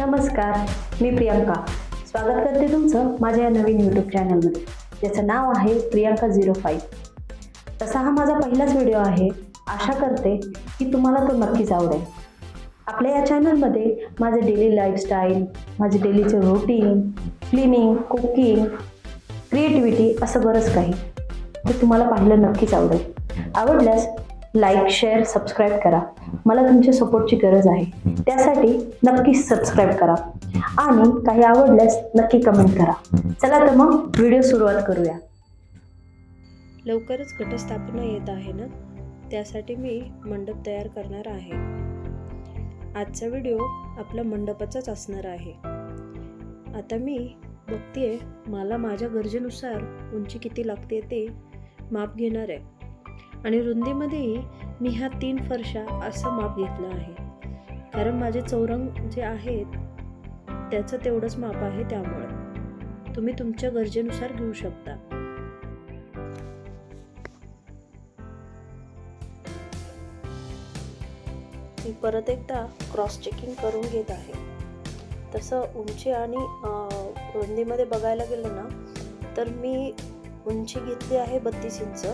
नमस्कार, मी प्रियांका. स्वागत करते तुमचं माझ्या या नवीन यूट्यूब चॅनलमध्ये, ज्याचं नाव आहे प्रियांका 05. तसा हा माझा पहिलाच व्हिडिओ आहे. आशा करते की तुम्हाला तो नक्कीच आवडेल. आपल्या या चॅनलमध्ये माझे डेली लाईफस्टाईल, माझे डेलीचे रूटीन, क्लिनिंग, कुकिंग, क्रिएटिव्हिटी असं बरंच काही ते तुम्हाला पाहायला नक्कीच आवडेल. आवडल्यास लाईक, शेअर, सबस्क्राईब करा. मला तुमच्या सपोर्टची गरज आहे, त्यासाठी नक्कीच सबस्क्राईब करा आणि काही आवडल्यास नक्की कमेंट करा. चला तर मग व्हिडिओ सुरुवात करूया. लवकरच घटस्थापना येत आहे ना, त्यासाठी मी मंडप तयार करणार आहे. आजचा व्हिडिओ आपला मंडपाचाच असणार आहे. आता मी बघतेय मला माझ्या गरजेनुसार उंची किती लागते ते माप घेणार आहे आणि रुंदीमध्येही मी ह्या 3 फरशा असं माप घेतलं आहे, कारण माझे चौरंग जे आहेत त्याचं तेवढंच माप आहे. त्यामुळे तुम्ही तुमच्या गरजेनुसार घेऊ शकता. मी परत एकदा क्रॉस चेकिंग करून घेत आहे. तसं उंची आणि रुंदीमध्ये बघायला गेलं ना, तर मी उंची घेतली आहे 32 इंच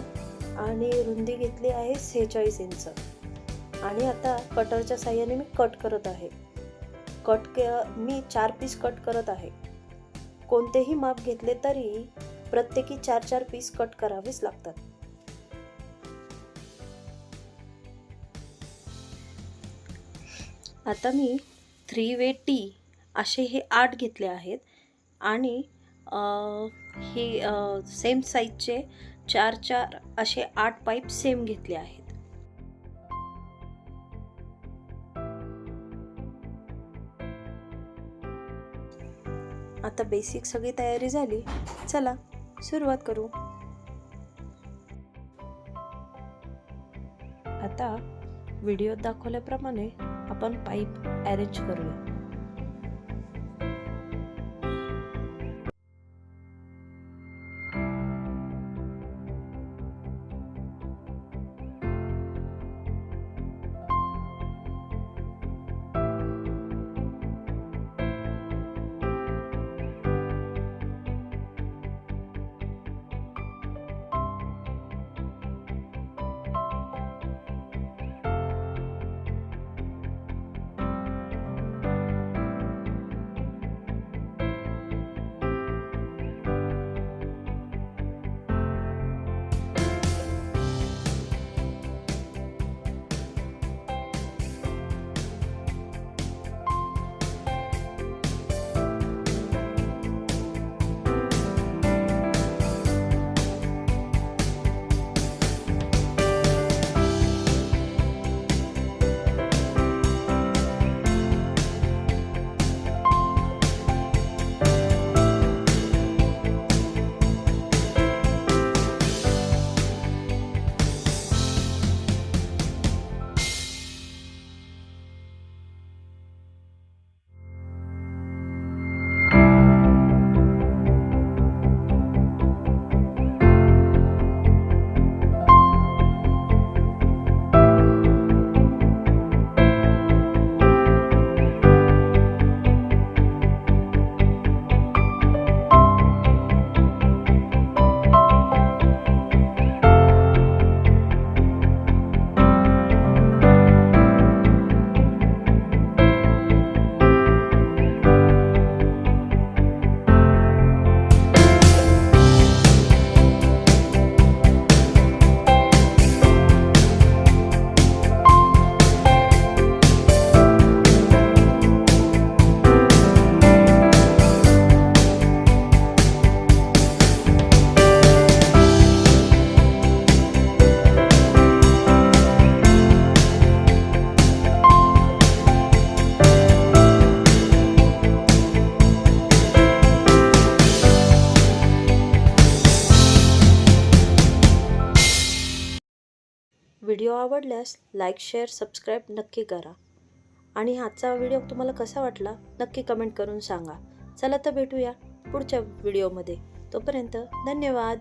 आणि रुंदी घेतली आहे 46 इंच. आणि आता कटरच्या साहाय्याने मी कट करत आहे. मी 4 पीस कट करत आहे. कोणतेही माप घेतले तरी प्रत्येकी 4-4 पीस कट करावेच लागतात. आता मी 3 वे टी असे हे 8 घेतले आहेत आणि हे सेम साईजचे 4-4 असे 8 पाईप सेम घेतले आहेत. आता बेसिक सगळी तयारी झाली. चला सुरुवात करू. आता व्हिडिओत दाखवल्याप्रमाणे आपण पाईप अरेंज करूया. व्हिडिओ आवडल्यास लाईक, शेअर, सबस्क्राईब नक्की करा आणि आजचा व्हिडिओ तुम्हाला कसा वाटला नक्की कमेंट करून सांगा. चला तर भेटूया पुढच्या व्हिडिओमध्ये. तोपर्यंत धन्यवाद.